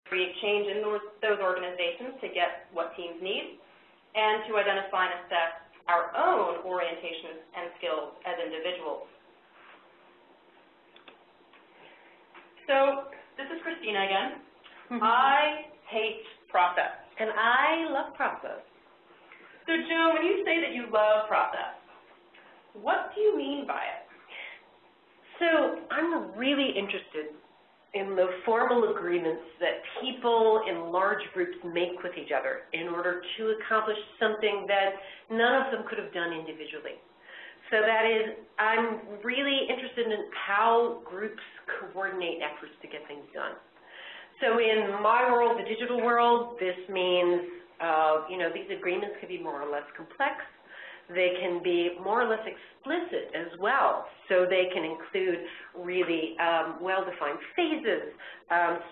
create change in those organizations to get what teams need, and to identify and assess our own orientations and skills as individuals. So this is Christina again. I hate process. And I love process. So Joan, when you say that you love process, what do you mean by it? So I'm really interested in the formal agreements that people in large groups make with each other in order to accomplish something that none of them could have done individually. So that is, I'm really interested in how groups coordinate efforts to get things done. So in my world, the digital world, this means, these agreements can be more or less complex. They can be more or less explicit as well. So they can include really well-defined phases,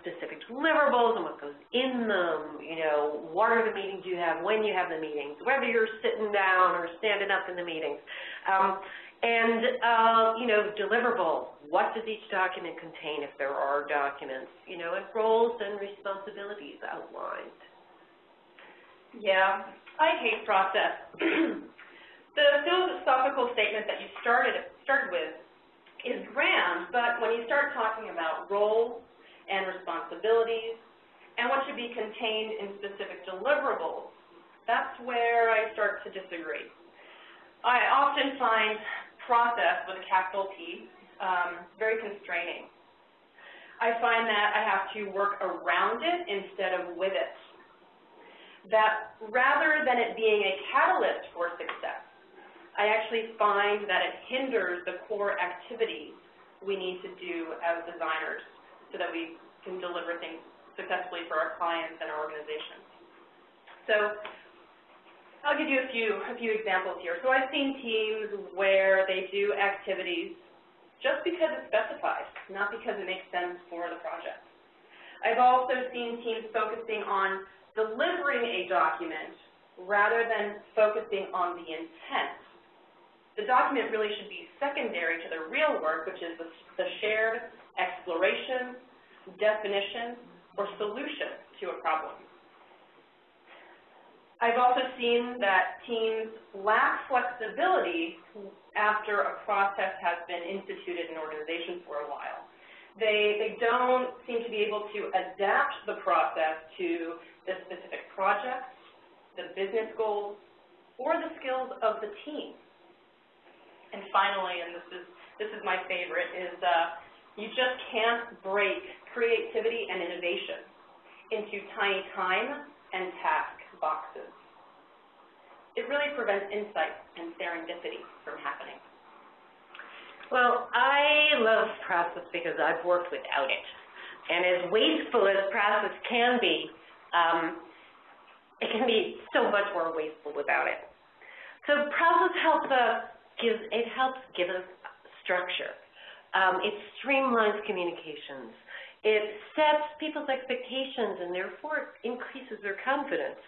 specific deliverables and what goes in them, what are the meetings you have, when you have the meetings, whether you're sitting down or standing up in the meetings. Deliverables. What does each document contain if there are documents, and roles and responsibilities outlined. Yeah, I hate process. The philosophical statement that you started with is grand, but when you start talking about roles and responsibilities and what should be contained in specific deliverables, that's where I start to disagree. I often find process with a capital P very constraining. I find that I have to work around it instead of with it. That rather than it being a catalyst for success, I actually find that it hinders the core activities we need to do as designers so that we can deliver things successfully for our clients and our organizations. So I'll give you a few examples here. So I've seen teams where they do activities just because it's specified, not because it makes sense for the project. I've also seen teams focusing on delivering a document rather than focusing on the intent. The document really should be secondary to the real work, which is the shared exploration, definition, or solution to a problem. I've also seen that teams lack flexibility after a process has been instituted in an organization for a while. They don't seem to be able to adapt the process to the specific project, the business goals, or the skills of the team. And finally, and this is my favorite, is you just can't break creativity and innovation into tiny time and task boxes. It really prevents insight and serendipity from happening. Well, I love process because I've worked without it. And as wasteful as process can be, it can be so much more wasteful without it. So process helps give us structure. It streamlines communications. It sets people's expectations and therefore increases their confidence.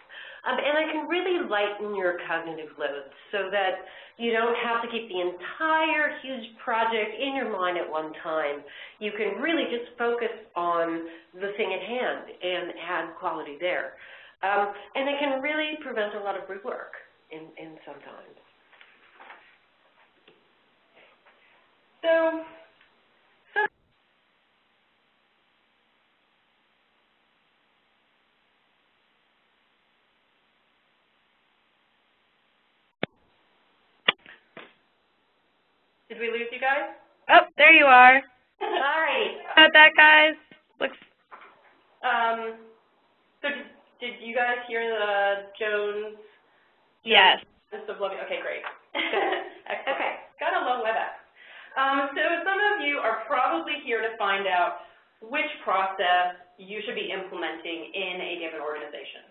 And it can really lighten your cognitive load so that you don't have to keep the entire huge project in your mind at one time. You can really just focus on the thing at hand and add quality there. And it can really prevent a lot of rework in some times. So did we lose you guys? Oh, there you are. All right. About that, guys. Looks. So did you guys hear the Joan's? Yes. Okay, great. Okay, gotta love WebEx. So some of you are probably here to find out which process you should be implementing in a given organization.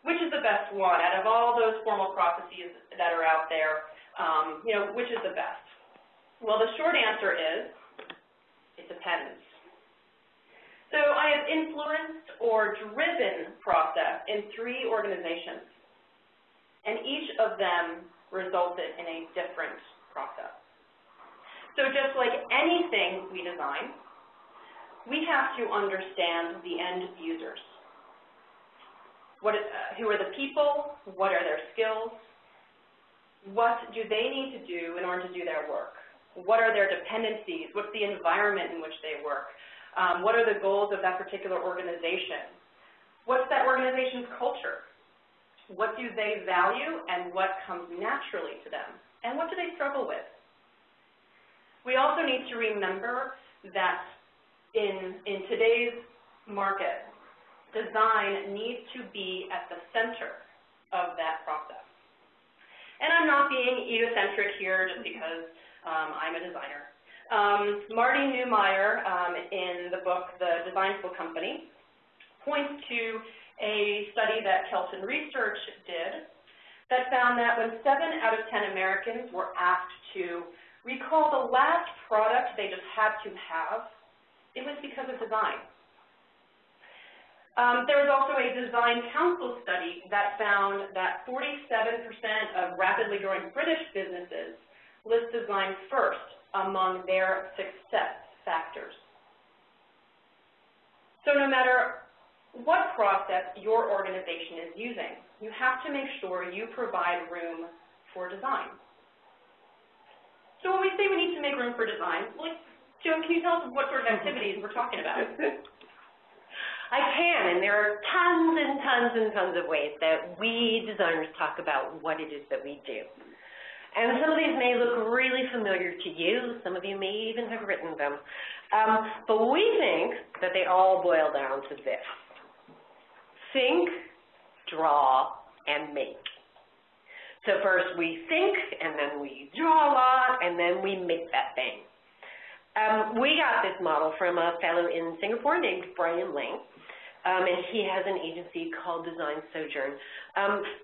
Which is the best one out of all those formal processes that are out there? Which is the best? Well, the short answer is, it depends. So I have influenced or driven process in 3 organizations, and each of them resulted in a different process. So just like anything we design, we have to understand the end users. Who are the people? What are their skills? What do they need to do in order to do their work? What are their dependencies? What's the environment in which they work? What are the goals of that particular organization? What's that organization's culture? What do they value and what comes naturally to them? And what do they struggle with? We also need to remember that in today's market, design needs to be at the center of that process. And I'm not being egocentric here just because I'm a designer. Marty Neumeier, in the book The Design School Company, points to a study that Kelton Research did that found that when 7 out of 10 Americans were asked to recall the last product they just had to have, it was because of design. There was also a design council study that found that 47% of rapidly growing British businesses list design first among their success factors. So no matter what process your organization is using, you have to make sure you provide room for design. So when we say we need to make room for design, Joan, can you tell us what sort of activities we're talking about? I can, and there are tons and tons and tons of ways that we designers talk about what it is that we do. And some of these may look really familiar to you. Some of you may even have written them. But we think that they all boil down to this: think, draw, and make. So first we think, and then we draw a lot, and then we make that thing. We got this model from a fellow in Singapore named Brian Lang, and he has an agency called Design Sojourn.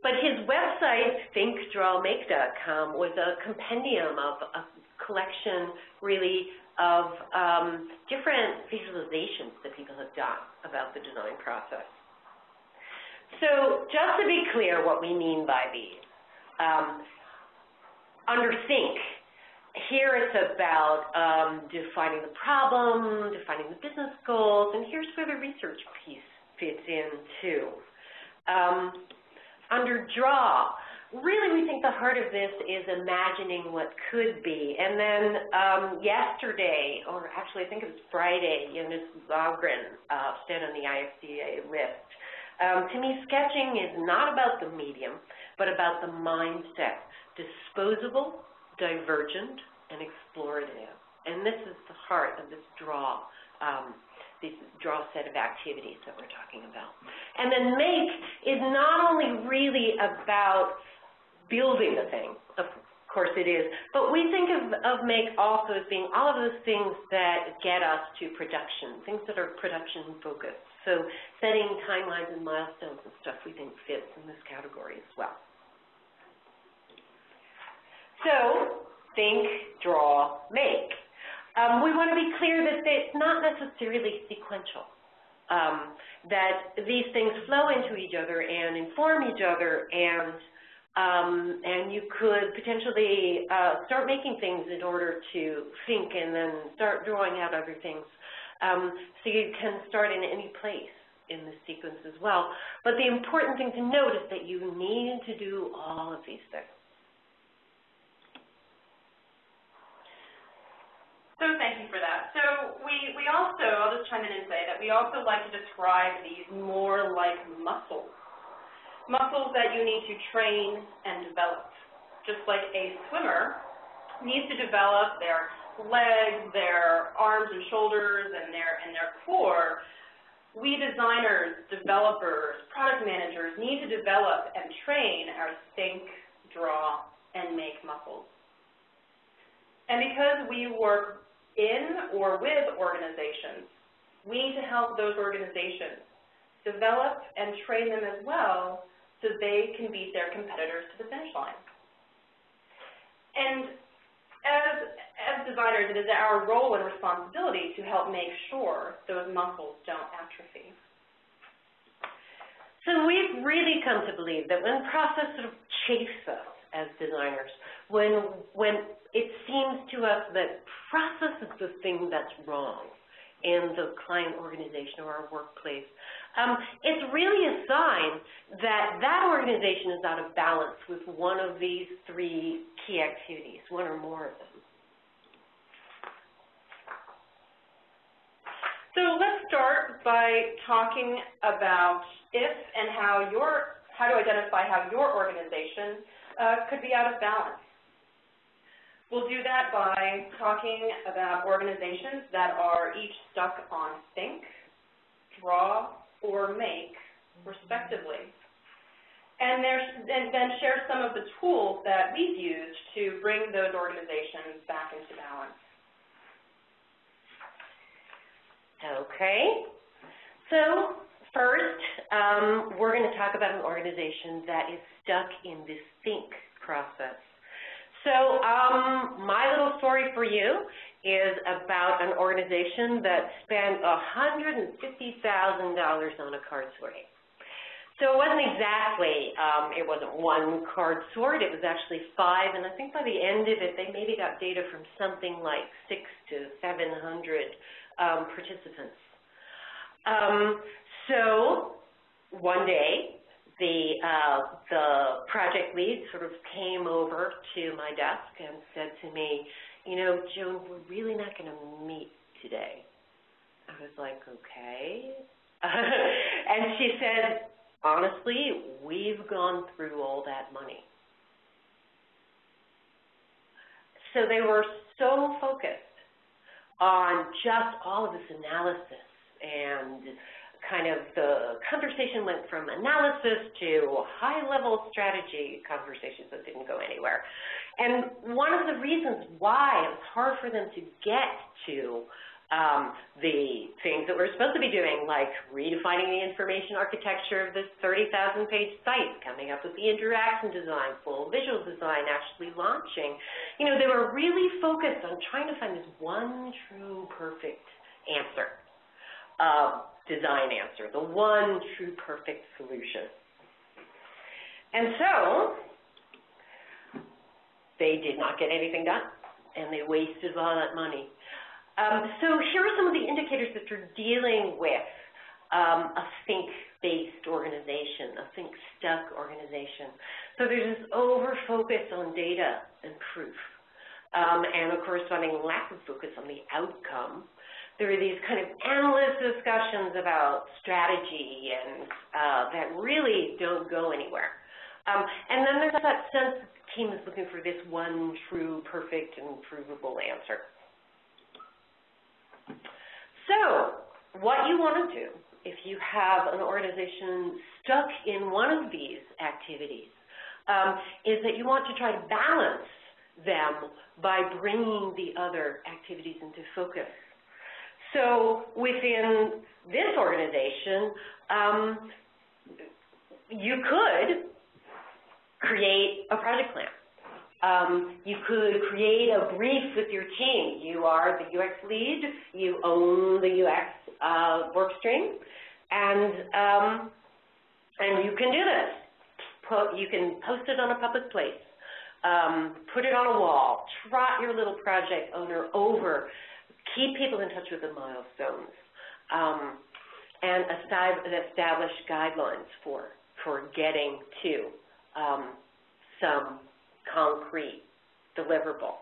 But his website, thinkdrawmake.com, was a compendium of a collection, really, of different visualizations that people have done about the design process. So just to be clear what we mean by these, under think, here it's about defining the problem, defining the business goals, and here's where the research piece fits in too. Under draw, really we think the heart of this is imagining what could be. And then yesterday, or actually I think it was Friday, Jonas Lagren stood on the IFCA list. To me, sketching is not about the medium, but about the mindset. Disposable, divergent, and explorative. And this is the heart of this draw set of activities that we're talking about. And then make is not only really about building the thing, of course it is, but we think of make also as being all of those things that get us to production, things that are production focused. So setting timelines and milestones and stuff we think fits in this category as well. So, think, draw, make. We want to be clear that it's not necessarily sequential, that these things flow into each other and inform each other, and you could potentially start making things in order to think and then start drawing out other things. So you can start in any place in this sequence as well. But the important thing to note is that you need to do all of these things. So thank you for that. So we also, I'll just chime in and say that we also like to describe these more like muscles. Muscles that you need to train and develop. Just like a swimmer needs to develop their legs, their arms and shoulders, and their core, we designers, developers, product managers need to develop and train our think, draw, and make muscles. And because we work in or with organizations, we need to help those organizations develop and train them as well so they can beat their competitors to the finish line. And as designers, it is our role and responsibility to help make sure those muscles don't atrophy. So we've really come to believe that when process sort of chafes us as designers, when it seems to us that process is the thing that's wrong in the client organization or our workplace, it's really a sign that that organization is out of balance with one of these three key activities, one or more of them. So let's start by talking about if and how to identify how your organization could be out of balance. We'll do that by talking about organizations that are each stuck on think, draw, or make, respectively. And then share some of the tools that we've used to bring those organizations back into balance. Okay. So first, we're going to talk about an organization that is stuck in this think process. So my little story for you is about an organization that spent $150,000 on a card sorting. So it wasn't exactly, it wasn't one card sort, it was actually 5, and I think by the end of it, they maybe got data from something like 600 to 700 participants. So one day, the project lead sort of came over to my desk and said to me, you know, Joan, we're really not going to meet today. I was like, okay. And she said, honestly, we've gone through all that money. So they were so focused on just all of this analysis, and kind of the conversation went from analysis to high-level strategy conversations that didn't go anywhere. And one of the reasons why it was hard for them to get to the things that we're supposed to be doing, like redefining the information architecture of this 30,000-page site, coming up with the interaction design, full visual design, actually launching. You know, they were really focused on trying to find this one true perfect answer, design answer, the one true perfect solution. And so they did not get anything done, and they wasted all that money. So here are some of the indicators that you're dealing with a think-based organization, a think-stuck organization. So there's this over-focus on data and proof, and a corresponding lack of focus on the outcome. There are these kind of endless discussions about strategy and that really don't go anywhere. And then there's that sense that the team is looking for this one true, perfect, and provable answer. So what you want to do if you have an organization stuck in one of these activities is that you want to try to balance them by bringing the other activities into focus. So within this organization, you could create a project plan. You could create a brief with your team. You are the UX lead. You own the UX work stream, and you can do this. You can post it on a public place, put it on a wall, trot your little project owner over, keep people in touch with the milestones, and establish guidelines for getting to some concrete deliverable.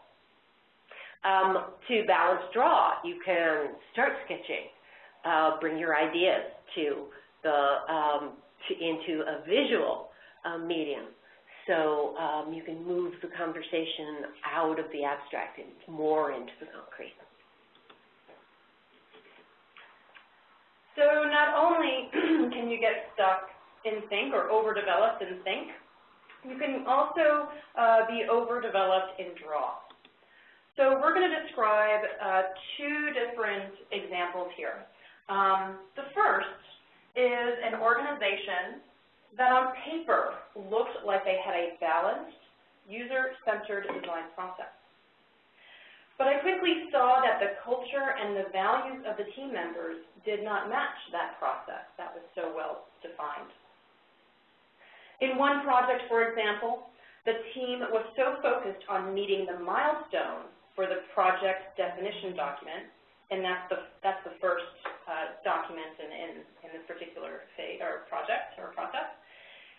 To balance draw, you can start sketching, bring your ideas to into a visual medium, so you can move the conversation out of the abstract and more into the concrete. So not only can you get stuck in think or overdeveloped in think, you can also be overdeveloped in draw. So we're going to describe two different examples here. The first is an organization that on paper looked like they had a balanced, user-centered design process. But I quickly saw that the culture and the values of the team members did not match that process that was so well defined. In one project, for example, the team was so focused on meeting the milestone for the project definition document and that's the first document in this particular phase or project or process,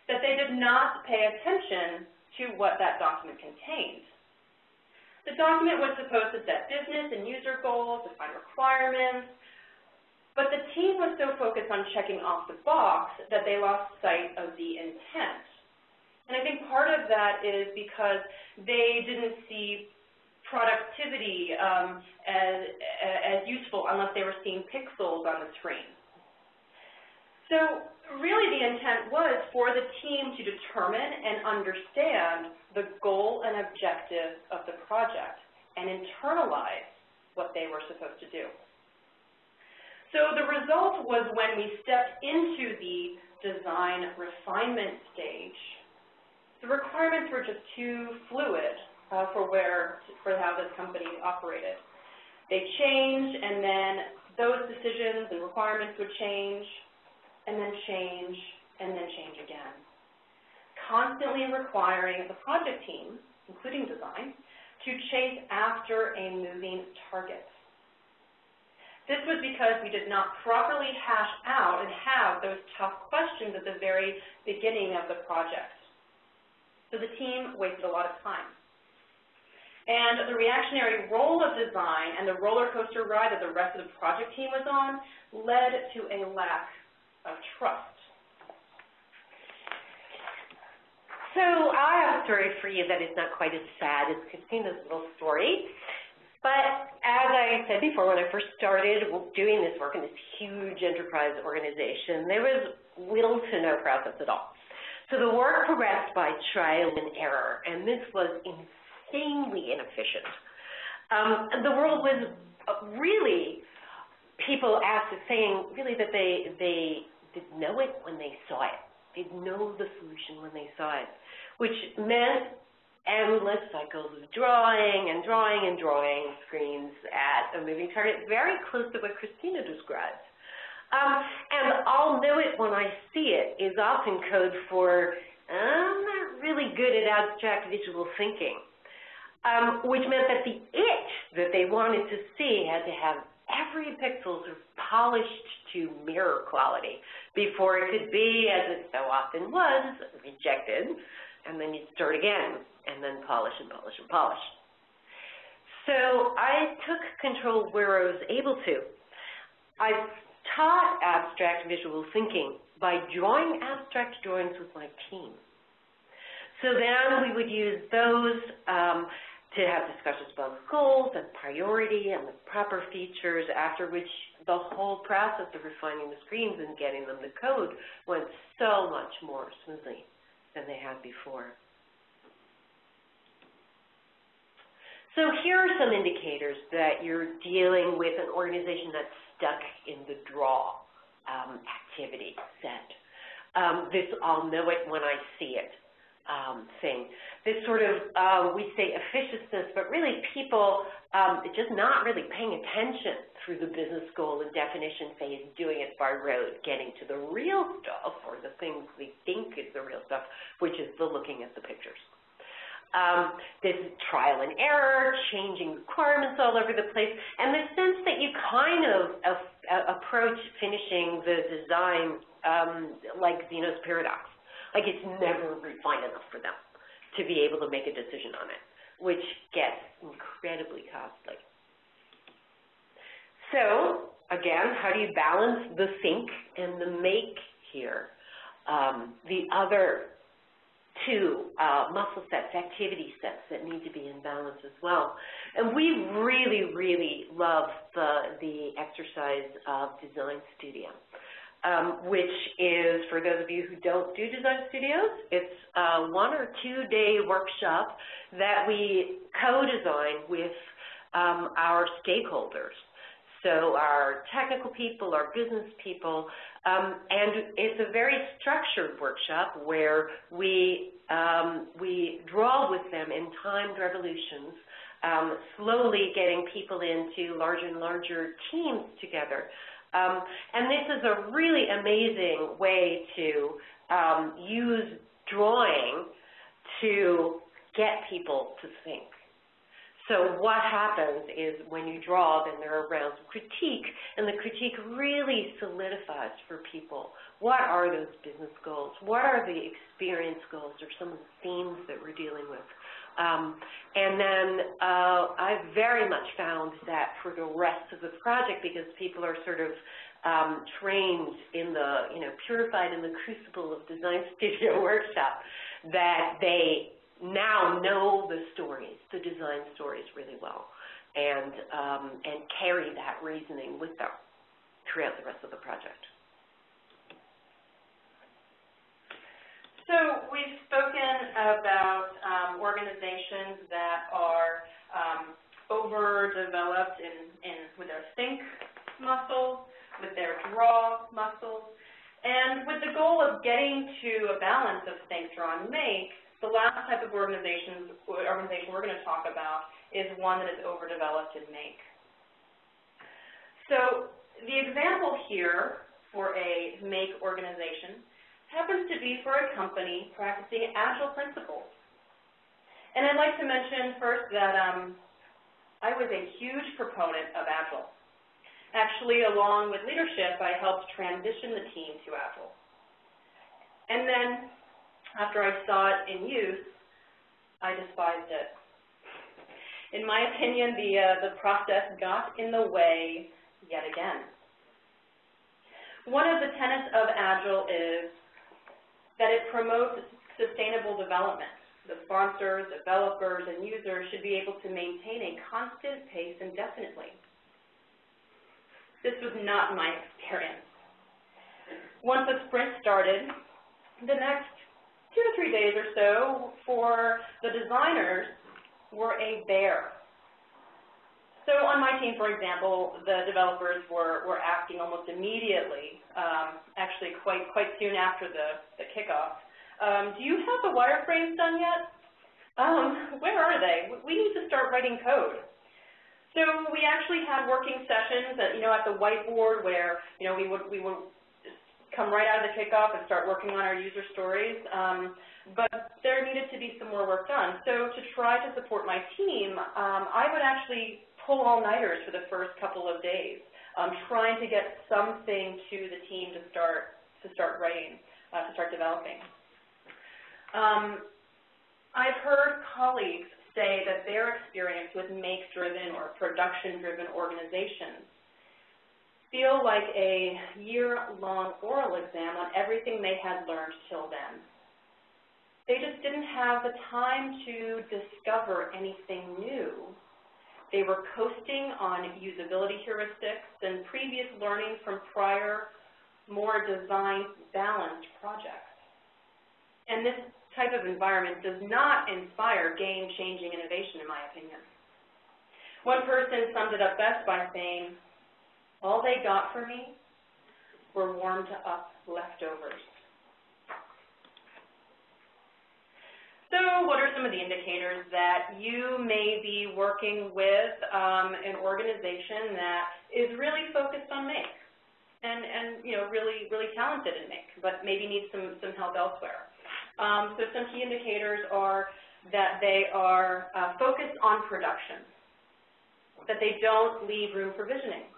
that they did not pay attention to what that document contained. The document was supposed to set business and user goals, define requirements, but the team was so focused on checking off the box that they lost sight of the intent. And I think part of that is because they didn't see productivity as useful unless they were seeing pixels on the screen. So really the intent was for the team to determine and understand the goal and objective of the project and internalize what they were supposed to do. So the result was when we stepped into the design refinement stage, the requirements were just too fluid for how this company operated. They changed, and then those decisions and requirements would change, and then change, and then change again, constantly requiring the project team, including design, to chase after a moving target. This was because we did not properly hash out and have those tough questions at the very beginning of the project. So the team wasted a lot of time. And the reactionary role of design and the roller coaster ride that the rest of the project team was on led to a lack of trust. So I have a story for you that is not quite as sad as Christina's little story. But as I said before, when I first started doing this work in this huge enterprise organization, there was little to no process at all. So the work progressed by trial and error, and this was insanely inefficient. The world was really, people saying really that they didn't know it when they saw it. They'd know the solution when they saw it, which meant endless cycles of drawing and drawing and drawing screens at a moving target, very close to what Christina described. And I'll know it when I see it is often code for I'm not really good at abstract visual thinking, which meant that the it that they wanted to see had to have every pixel sort of polished to mirror quality before it could be, as it so often was, rejected, and then you'd start again, and then polish and polish and polish. So I took control where I was able to. I taught abstract visual thinking by drawing abstract drawings with my team. So then we would use those to have discussions about goals and priority and the proper features, after which the whole process of refining the screens and getting them to code went so much more smoothly than they had before. So here are some indicators that you're dealing with an organization that's stuck in the draw activity set. This I'll know it when I see it thing. This sort of, we say officiousness, but really people just not really paying attention through the business goal and definition phase, doing it by rote, getting to the real stuff, or the things we think is the real stuff, which is the looking at the pictures. This is trial and error, changing requirements all over the place, and the sense that you kind of approach finishing the design like Zeno's paradox. Like it's never refined enough for them to be able to make a decision on it, which gets incredibly costly. So, again, how do you balance the think and the make here? The other two muscle sets, activity sets that need to be in balance as well. And we really, really love the exercise of Design Studio, which is, for those of you who don't do Design Studios, it's a 1 or 2 day workshop that we co-design with our stakeholders. So our technical people, our business people, and it's a very structured workshop where we draw with them in timed revolutions, slowly getting people into larger and larger teams together. And this is a really amazing way to use drawing to get people to think. So what happens is when you draw, then there are rounds of critique, and the critique really solidifies for people what are those business goals, what are the experience goals, or some of the themes that we're dealing with. And then I've very much found that for the rest of the project, because people are sort of trained in the, purified in the crucible of design studio workshop, that they now know the stories, the design stories really well, and carry that reasoning with them throughout the rest of the project. So we've spoken about organizations that are overdeveloped with their think muscles, with their draw muscles, and with the goal of getting to a balance of think, draw, and make. The last type of organization we're going to talk about is one that is overdeveloped in make. So the example here for a make organization happens to be for a company practicing Agile principles. And I'd like to mention first that I was a huge proponent of Agile. Actually, along with leadership, I helped transition the team to Agile. And then, after I saw it in use, I despised it. In my opinion, the process got in the way yet again. One of the tenets of Agile is that it promotes sustainable development. The sponsors, developers, and users should be able to maintain a constant pace indefinitely. This was not my experience. Once a sprint started, the next 2 to 3 days or so for the designers were a bear. So on my team, for example, the developers were asking almost immediately, actually quite soon after the kickoff, do you have the wireframes done yet? Where are they? We need to start writing code. So we actually had working sessions at the whiteboard where we would come right out of the kickoff and start working on our user stories, but there needed to be some more work done. So to try to support my team, I would actually pull all-nighters for the first couple of days, trying to get something to the team to start writing, to start developing. I've heard colleagues say that their experience with make-driven or production-driven organizations feel like a year-long oral exam on everything they had learned till then. They just didn't have the time to discover anything new. They were coasting on usability heuristics and previous learning from prior, more design-balanced projects. And this type of environment does not inspire game-changing innovation, in my opinion. One person summed it up best by saying, all they got from me were warmed-up leftovers. So what are some of the indicators that you may be working with an organization that is really focused on make and really talented in make, but maybe needs some help elsewhere? So some key indicators are that they are focused on production, that they don't leave room for visioning,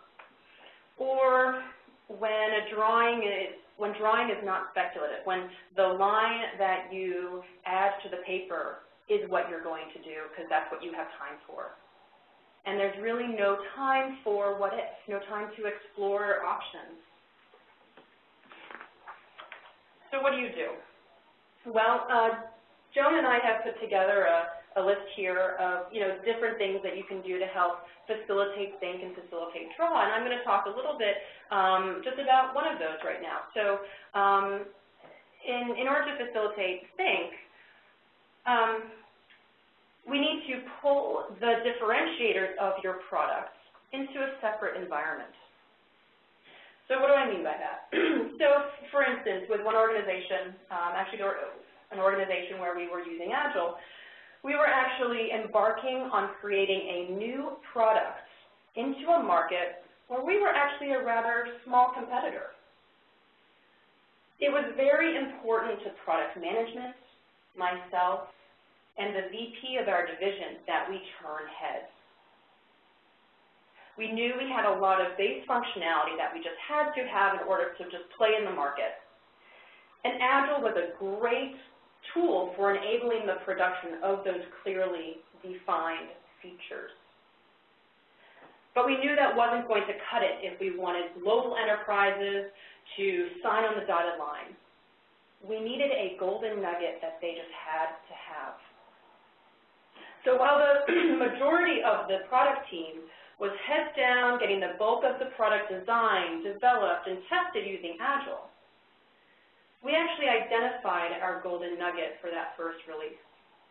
or when drawing is not speculative, when the line that you add to the paper is what you're going to do because that's what you have time for. And there's really no time for what if, no time to explore options. So what do you do? Well, Joan and I have put together a list here of different things that you can do to help facilitate think and facilitate draw, and I'm going to talk a little bit just about one of those right now. So in order to facilitate think, we need to pull the differentiators of your products into a separate environment. So what do I mean by that? So for instance, with one organization, actually an organization where we were using Agile, we were actually embarking on creating a new product into a market where we were actually a rather small competitor. It was very important to product management, myself, and the VP of our division that we turn heads. We knew we had a lot of base functionality that we just had to have in order to just play in the market. And Agile was a great tool for enabling the production of those clearly defined features. But we knew that wasn't going to cut it if we wanted global enterprises to sign on the dotted line. We needed a golden nugget that they just had to have. So while the majority of the product team was heads down, getting the bulk of the product designed, developed, and tested using Agile, we actually identified our golden nugget for that first release,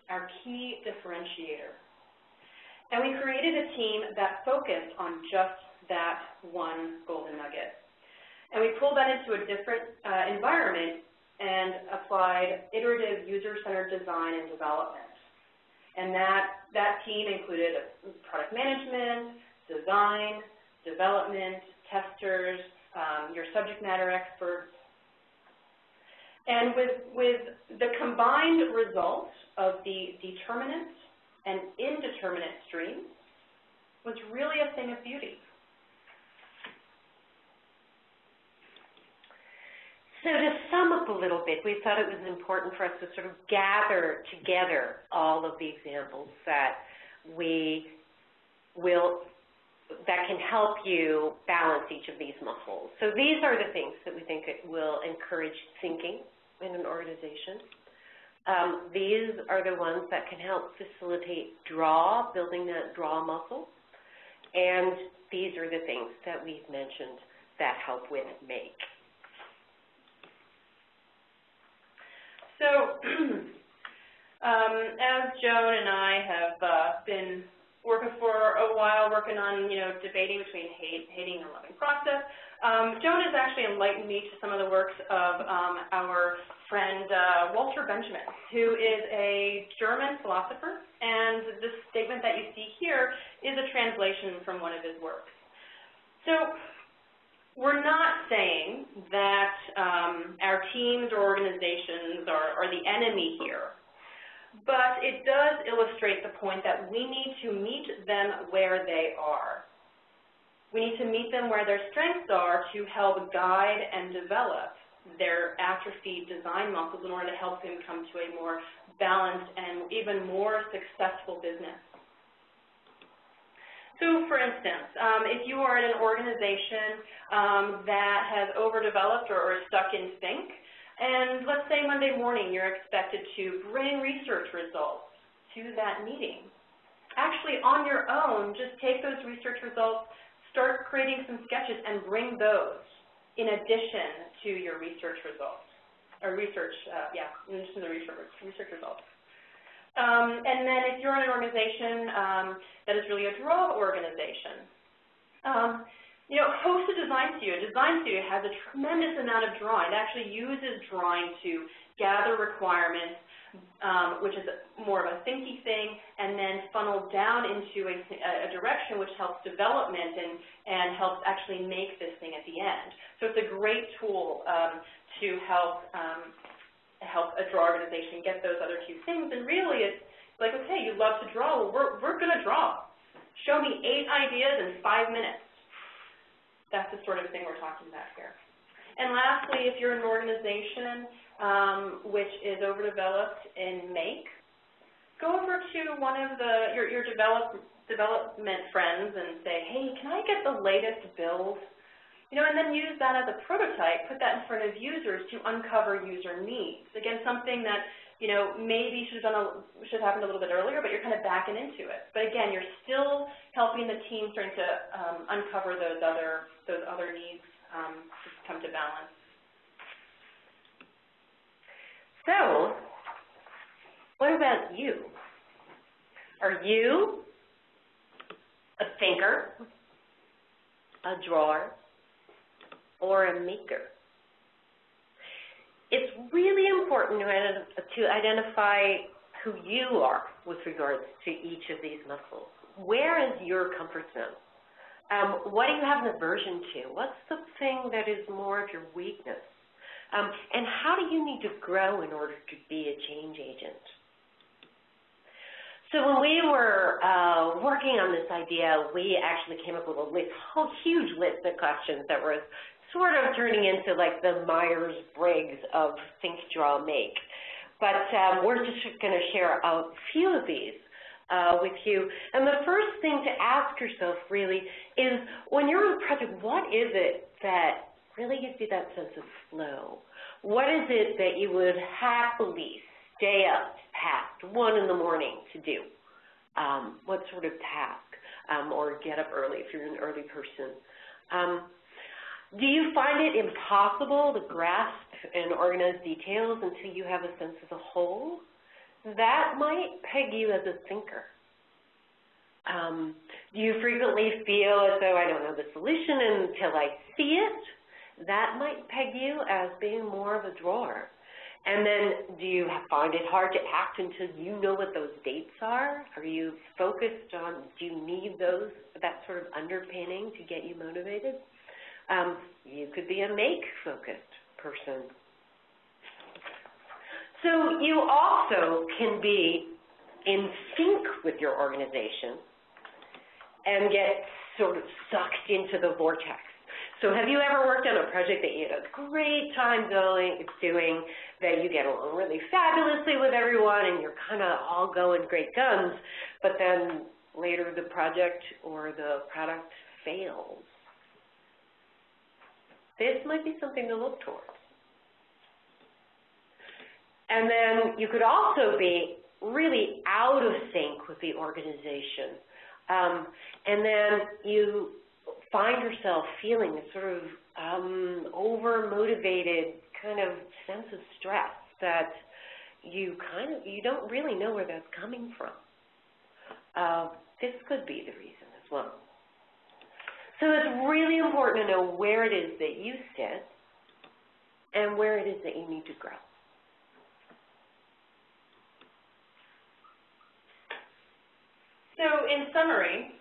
our key differentiator. And we created a team that focused on just that one golden nugget. And we pulled that into a different environment and applied iterative user-centered design and development. And that team included product management, design, development, testers, your subject matter experts. And with the combined result of the determinate and indeterminate streams was really a thing of beauty. So to sum up a little bit, we thought it was important for us to sort of gather together all of the examples that that can help you balance each of these muscles. So these are the things that we think it will encourage thinking in an organization. These are the ones that can help facilitate building that draw muscle. And these are the things that we've mentioned that help with make. So as Joan and I have been working for a while, working on, debating between hating and loving process, Joan has actually enlightened me to some of the works of our friend Walter Benjamin, who is a German philosopher, and this statement that you see here is a translation from one of his works. So we're not saying that our teams or organizations are the enemy here, but it does illustrate the point that we need to meet them where they are. We need to meet them where their strengths are to help guide and develop their atrophied design muscles in order to help them come to a more balanced and even more successful business. So, for instance, if you are in an organization that has overdeveloped or is stuck in sync, and let's say Monday morning you're expected to bring research results to that meeting, actually on your own, just take those research results, start creating some sketches, and bring those in addition to your research results, or in addition to the research results. And then if you're in an organization that is really a draw organization, host a design studio. A design studio has a tremendous amount of drawing. It actually uses drawing to gather requirements, which is more of a thinky thing, and then funnel down into a direction which helps development and helps actually make this thing at the end. So it's a great tool to help a draw organization get those other two things. And really, it's like, okay, you love to draw. Well, we're going to draw. Show me 8 ideas in 5 minutes. That's the sort of thing we're talking about here. And lastly, if you're an organization which is overdeveloped in make, go over to one of your development friends and say, hey, can I get the latest build? And then use that as a prototype, put that in front of users to uncover user needs. Again, something that, maybe should have happened a little bit earlier, but you're kind of backing into it. But again, you're still helping the team starting to uncover those other needs to come to balance. So, what about you? Are you a thinker, a drawer, or a maker? It's really important to identify who you are with regards to each of these muscles. Where is your comfort zone? What do you have an aversion to? What's the thing that is more of your weakness? And how do you need to grow in order to be a change agent? So when we were working on this idea, we actually came up with a whole huge list of questions that were sort of turning into like the Myers-Briggs of think, draw, make. But we're just going to share a few of these with you. And the first thing to ask yourself really is, when you're on a project, what is it that really gives you that sense of flow? What is it that you would happily stay up past 1 in the morning to do? What sort of task? Or get up early if you're an early person. Do you find it impossible to grasp and organize details until you have a sense of the whole? That might peg you as a thinker. Do you frequently feel as though I don't know the solution until I see it? That might peg you as being more of a drawer. And then, do you find it hard to act until you know what those dates are? Are you focused on, do you need that sort of underpinning to get you motivated? You could be a make-focused person. So you also can be in sync with your organization and get sort of sucked into the vortex. So have you ever worked on a project that you had a great time doing, that you get along really fabulously with everyone and you're kind of all going great guns, but then later the project or the product fails? This might be something to look towards. And then you could also be really out of sync with the organization. And then you find yourself feeling a sort of over-motivated kind of sense of stress that you don't really know where that's coming from. This could be the reason as well. So it's really important to know where it is that you sit and where it is that you need to grow. So in summary,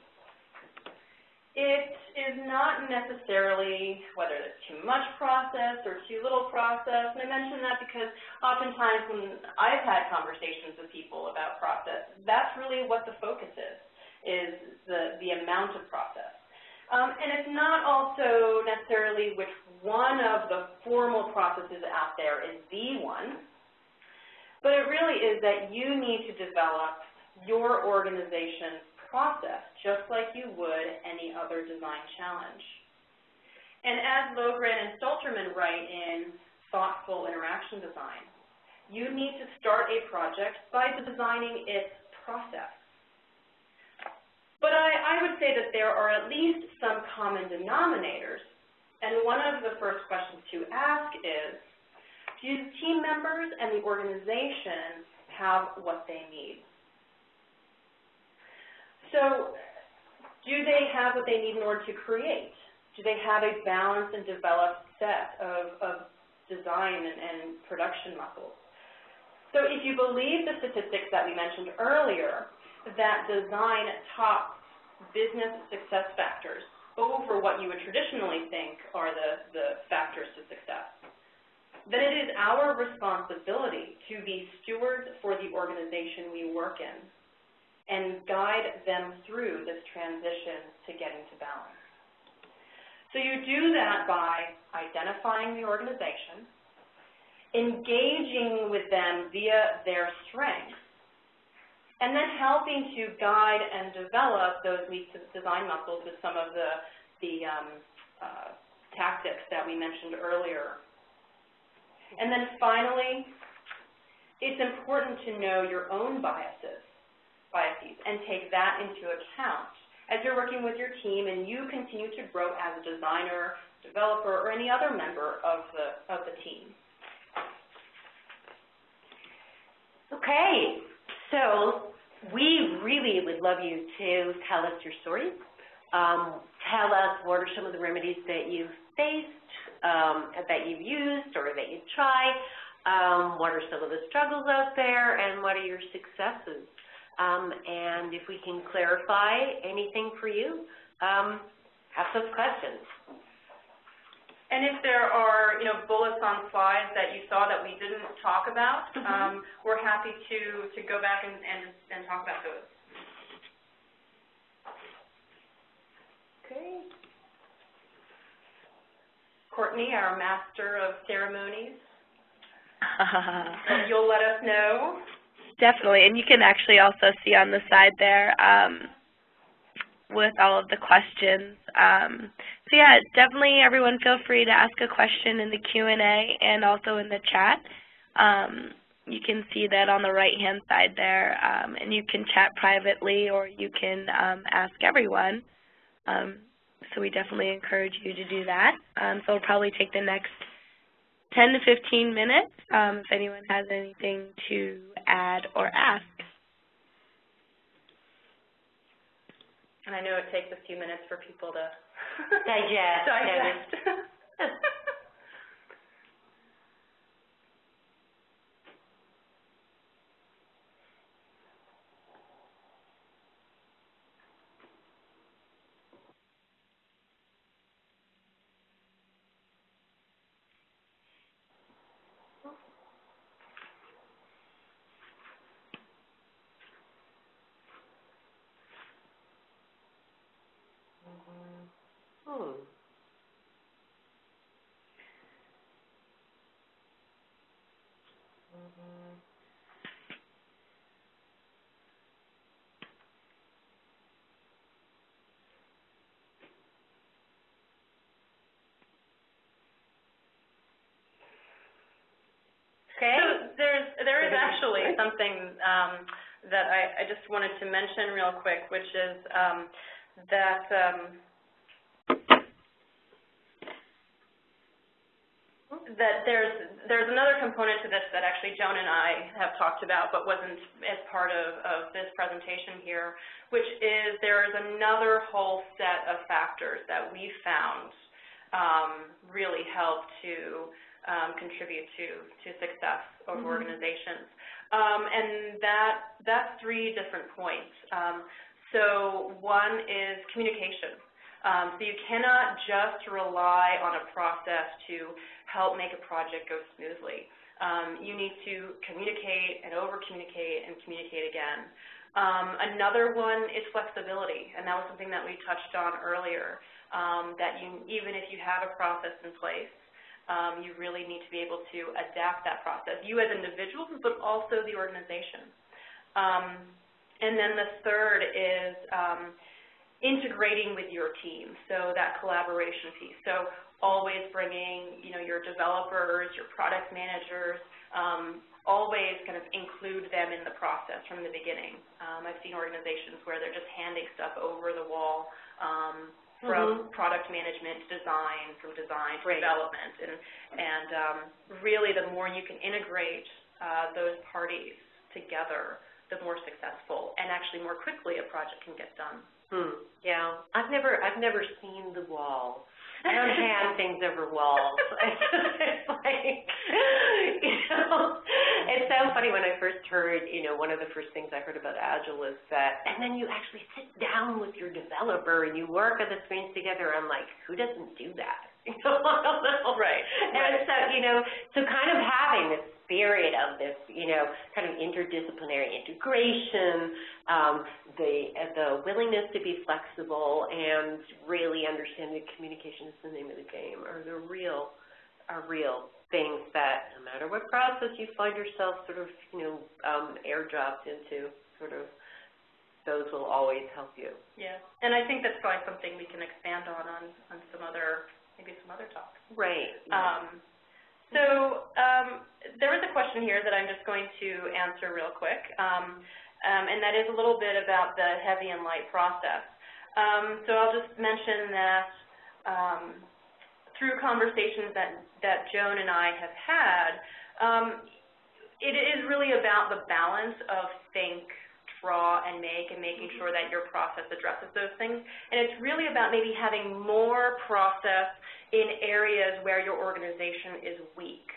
it is not necessarily whether it's too much process or too little process. And I mention that because oftentimes when I've had conversations with people about process, that's really what the focus is the amount of process. And it's not also necessarily which one of the formal processes out there is the one, but it really is that you need to develop your organization's process just like you would any other design challenge. And as Logren and Stolterman write in Thoughtful Interaction Design, you need to start a project by designing its process. But I would say that there are at least some common denominators, and one of the first questions to ask is, do team members and the organization have what they need? So, do they have what they need in order to create? Do they have a balanced and developed set of design and production muscles? So if you believe the statistics that we mentioned earlier, that design tops business success factors over what you would traditionally think are the factors to success, then it is our responsibility to be stewards for the organization we work in and guide them through this transition to getting to balance. So you do that by identifying the organization, engaging with them via their strengths, and then helping to guide and develop those design muscles with some of the tactics that we mentioned earlier. And then finally, it's important to know your own biases and take that into account as you're working with your team and you continue to grow as a designer, developer, or any other member of the team. Okay, so we really would love you to tell us your stories. Tell us what are some of the remedies that you've faced, that you've used, or that you've tried. What are some of the struggles out there, and what are your successes? And if we can clarify anything for you, ask those questions. And if there are, you know, bullets on slides that you saw that we didn't talk about, we're happy to go back and talk about those. Okay. Courtney, our master of ceremonies, you'll let us know. Definitely, and you can actually also see on the side there with all of the questions. So yeah, definitely everyone feel free to ask a question in the Q&A and also in the chat. You can see that on the right-hand side there, and you can chat privately or you can ask everyone. So we definitely encourage you to do that. So it'll probably take the next 10 to 15 minutes if anyone has anything to add or ask. And I know it takes a few minutes for people to digest. Okay. So there is actually something that I just wanted to mention real quick, which is that there's another component to this that actually Joan and I have talked about, but wasn't as part of this presentation here, which is there is another whole set of factors that we found really help to contribute to success of organizations. And that's 3 different points. So one is communication. So you cannot just rely on a process to help make a project go smoothly. You need to communicate and over-communicate and communicate again. Another one is flexibility, and that was something that we touched on earlier, that even if you have a process in place, you really need to be able to adapt that process, you as individuals, but also the organization. And then the third is integrating with your team, so that collaboration piece. So always bringing, you know, your developers, your product managers, always kind of include them in the process from the beginning. I've seen organizations where they're just handing stuff over the wall, from product management to design, from design to development, and really the more you can integrate those parties together, the more successful and actually more quickly a project can get done. Yeah, I've never seen the wall. I don't hand things over walls. It's like, you know, it's so funny when I first heard, you know, one of the first things I heard about Agile is that, and then you actually sit down with your developer and you work on the screens together. I'm like, who doesn't do that? You know, I don't know. Right. And so, you know, so kind of having this spirit of this, you know, kind of interdisciplinary integration, the willingness to be flexible and really understand that communication is the name of the game, are real things that no matter what process you find yourself sort of, you know, airdropped into, sort of, those will always help you. Yeah, and I think that's probably something we can expand on some other, maybe some other talks. Right. So there is a question here that I'm just going to answer real quick, and that is a little bit about the heavy and light process. So I'll just mention that through conversations that Joan and I have had, it is really about the balance of think, draw, and make, and making sure that your process addresses those things. And it's really about maybe having more process in areas where your organization is weak.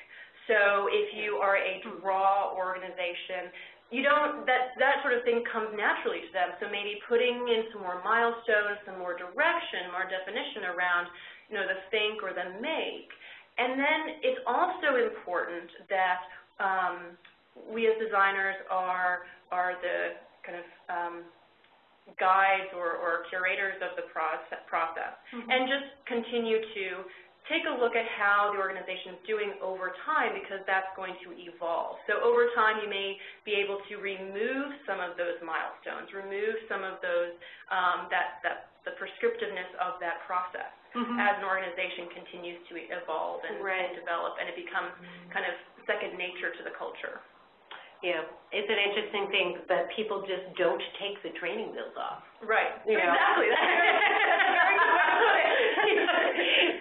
So if you are a draw organization, that sort of thing comes naturally to them. So maybe putting in some more milestones, some more direction, more definition around, the think or the make. And then it's also important that we as designers are the kind of guides or curators of the process, and just continue to take a look at how the organization is doing over time, because that's going to evolve. So over time, you may be able to remove some of those milestones, remove some of those, the prescriptiveness of that process as an organization continues to evolve and develop, and it becomes kind of second nature to the culture. Yeah, it's an interesting thing that people just don't take the training wheels off. Right. Exactly.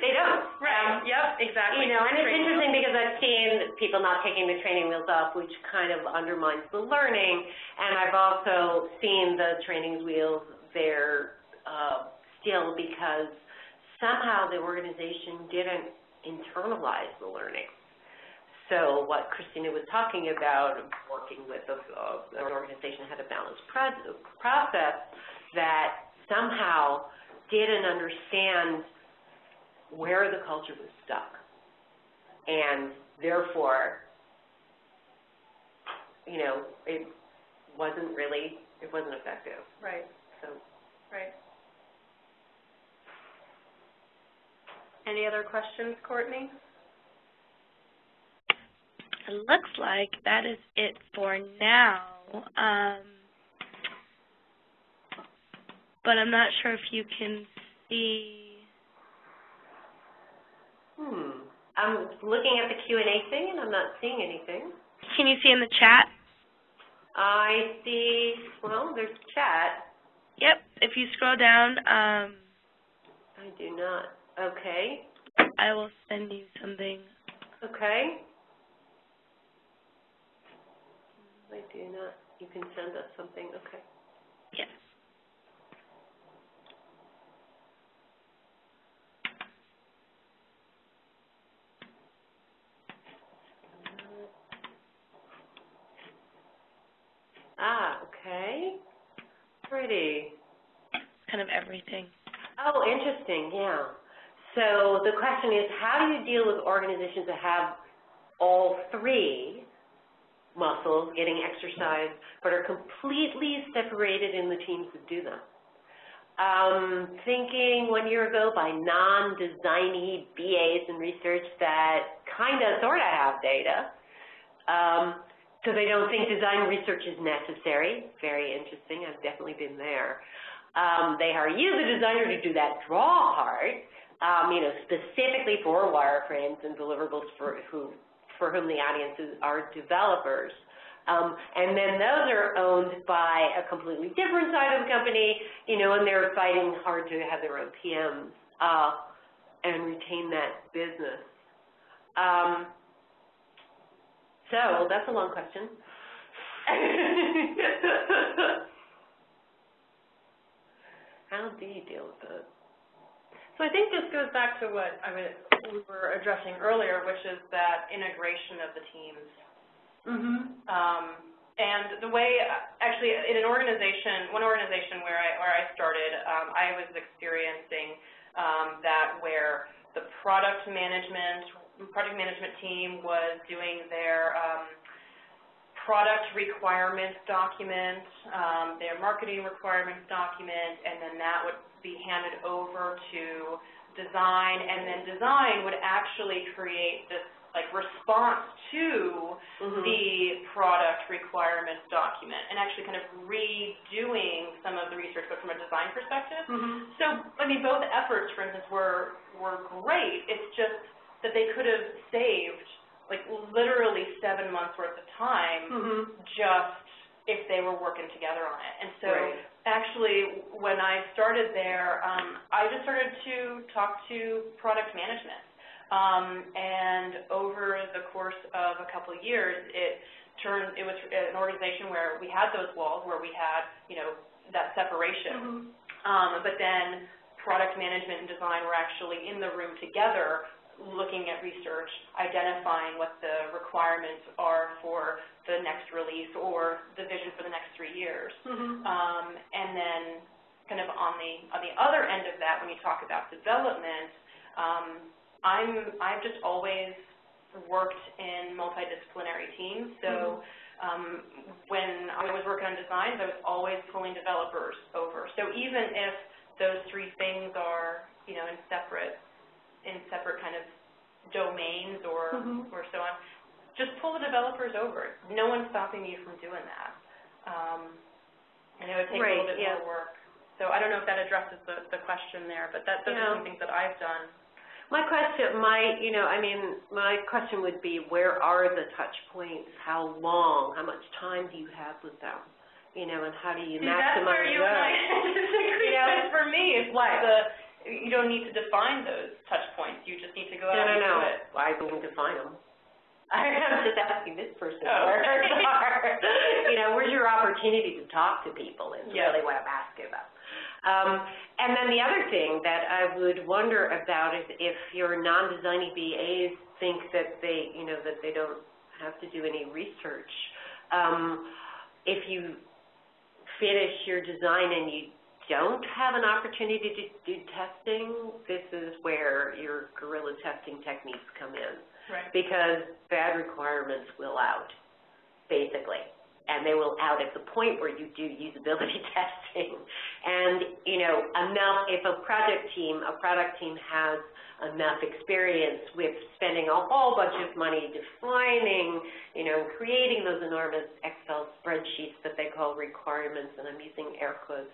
They don't. Right. Yep. Exactly. And it's interesting because I've seen people not taking the training wheels off, which kind of undermines the learning. And I've also seen the training wheels there still because somehow the organization didn't internalize the learning. So what Christina was talking about, working with an organization that had a balanced process, that somehow didn't understand where the culture was stuck, and therefore, it wasn't effective. Right. So. Right. Any other questions, Courtney? It looks like that is it for now. But I'm not sure if you can see. I'm looking at the Q&A thing, and I'm not seeing anything. Can you see in the chat? I see, there's chat. Yep, if you scroll down. I do not. Okay. I will send you something. Okay. I do not. You can send us something. Okay. Yes. Okay. Pretty. Kind of everything. Oh, interesting. Yeah. So the question is, how do you deal with organizations that have all three muscles getting exercise, but are completely separated in the teams that do them? Thinking 1 year ago by non-designy BAs in research that kind of, sort of have data. So they don't think design research is necessary. Very interesting. I've definitely been there. They hire you, the designer, to do that draw part, specifically for wireframes and deliverables for whom the audiences are developers. And then those are owned by a completely different side of the company, and they're fighting hard to have their own PMs and retain that business. So that's a long question. How do you deal with it? So I think this goes back to what we were addressing earlier, which is that integration of the teams. And the way, actually, in one organization where I started, I was experiencing that where the product management team was doing their product requirements document, their marketing requirements document, and then that would be handed over to design, and then design would actually create this response to the product requirements document, and actually kind of redoing some of the research, but from a design perspective. So, both efforts, for instance, were great. It's just that they could have saved literally 7 months worth of time just if they were working together on it. And so actually when I started there, I just started to talk to product management. And over the course of a couple of years, it was an organization where we had those walls, where we had, that separation. But then product management and design were actually in the room together, looking at research, identifying what the requirements are for the next release or the vision for the next 3 years. And then kind of on the other end of that, when you talk about development, I've just always worked in multidisciplinary teams. So when I was working on designs, I was always pulling developers over. So even if those three things are, you know, in separate kind of domains or so on, just pull the developers over. No one's stopping you from doing that. I know it takes a little bit more work. So I don't know if that addresses the question there, but those are some things that I've done. My question would be, where are the touch points? How long? How much time do you have with them? You know, and how do you maximize that's where you and I disagree. Because for me, it's you don't need to define those touch points. You just need to go out and do it. I don't define them. I'm just asking this person. You know, where's your opportunity to talk to people is really what I'm asking about. And then the other thing that I would wonder about is if your non-designy BAs think that they don't have to do any research. If you finish your design and you don't have an opportunity to do testing, this is where your guerrilla testing techniques come in. Right. Because bad requirements will out, basically. And they will out at the point where you do usability testing. And, you know, if a product team has enough experience with spending a whole bunch of money defining, you know, creating those enormous Excel spreadsheets that they call requirements, and I'm using air quotes,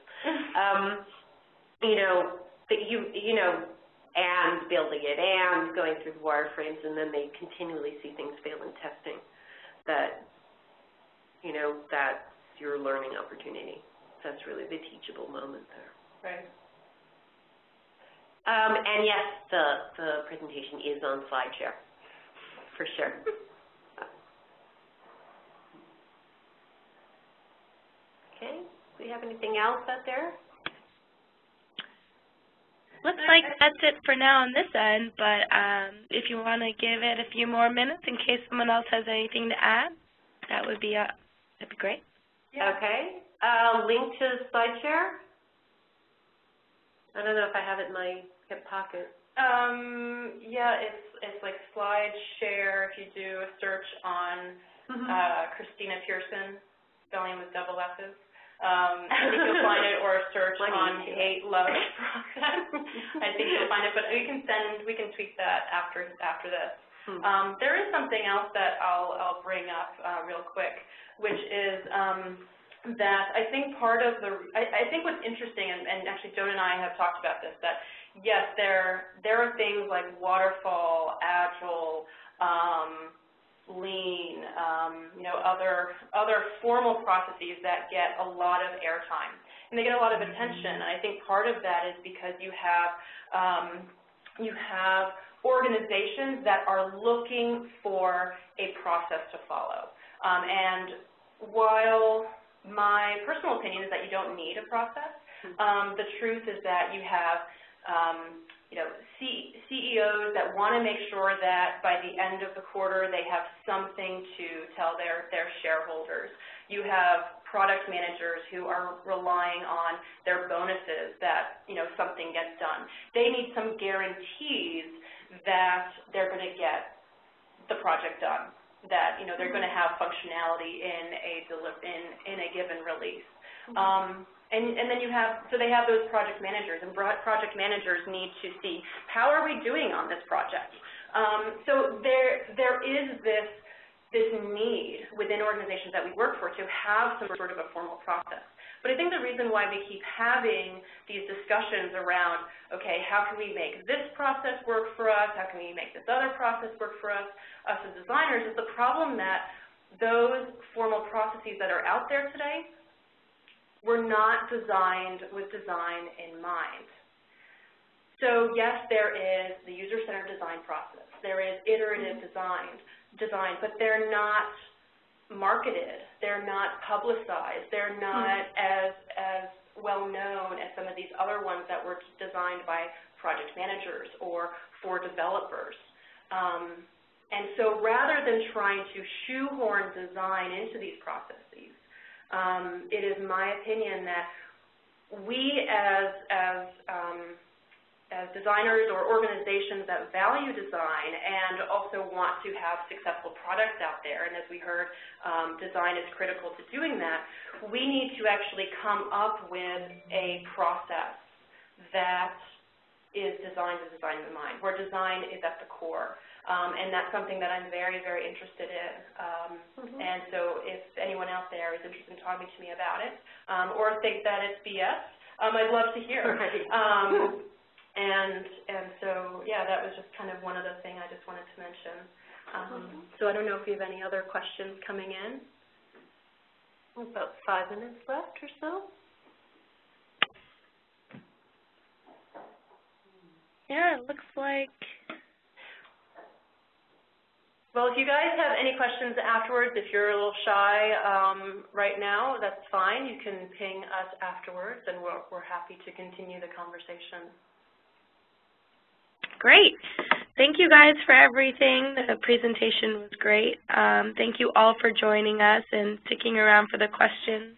and building it and going through the wireframes, and then they continually see things fail in testing, that, you know, that's your learning opportunity. That's really the teachable moment there. Right. And yes, the presentation is on SlideShare, for sure. Okay, do we have anything else out there? Looks like that's it for now on this end, but if you want to give it a few more minutes in case someone else has anything to add, that'd be great. Yeah. Okay. Link to SlideShare? I don't know if I have it in my hip pocket. Yeah, it's like SlideShare. If you do a search on Christina Persson, spelling with double S's. I think you'll find it, or a search on Hate Love Process. I think you'll find it, but we can tweak that after this. There is something else that I'll bring up real quick, which is that I think part of I think what's interesting, and actually Joan and I have talked about this, that yes, there are things like waterfall, agile, lean, you know, other formal processes that get a lot of airtime, and they get a lot of attention. And I think part of that is because you have organizations that are looking for a process to follow. And while my personal opinion is that you don't need a process, the truth is that you have you know, CEOs that want to make sure that by the end of the quarter they have something to tell their shareholders. You have product managers who are relying on their bonuses that, you know, something gets done. They need some guarantees that they're going to get the project done, that, you know, they're going to have functionality in a given release. And then they have those project managers, and project managers need to see, how are we doing on this project? So there is this need within organizations that we work for to have some sort of a formal process. But I think the reason why we keep having these discussions around, okay, how can we make this process work for us? How can we make this other process work for us as designers, is the problem that those formal processes that are out there today were not designed with design in mind. So yes, there is the user-centered design process. There is iterative design, but they're not marketed. They're not publicized. They're not as well known as some of these other ones that were designed by project managers or for developers. And so rather than trying to shoehorn design into these processes, it is my opinion that we as designers or organizations that value design and also want to have successful products out there, and as we heard, design is critical to doing that, we need to actually come up with a process that is designed with design in mind, where design is at the core. And that's something that I'm very, very interested in. And so if anyone out there is interested in talking to me about it, or think that it's BS, I'd love to hear. And so, yeah, that was just kind of one other thing I just wanted to mention. So I don't know if you have any other questions coming in. About 5 minutes left or so. Yeah, it looks like. Well, if you guys have any questions afterwards, if you're a little shy right now, that's fine. You can ping us afterwards, and we're happy to continue the conversation. Great. Thank you guys for everything. The presentation was great. Thank you all for joining us and sticking around for the questions.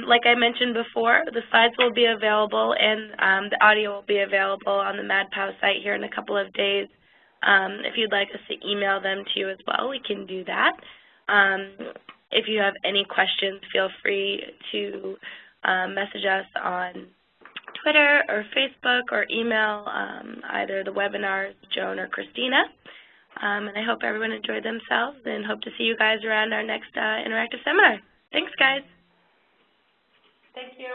Like I mentioned before, the slides will be available and the audio will be available on the MadPow site here in a couple of days. If you'd like us to email them to you as well, we can do that. If you have any questions, feel free to message us on Twitter or Facebook or email either the webinars, Joan or Christina. And I hope everyone enjoyed themselves and hope to see you guys around our next interactive seminar. Thanks, guys. Thank you.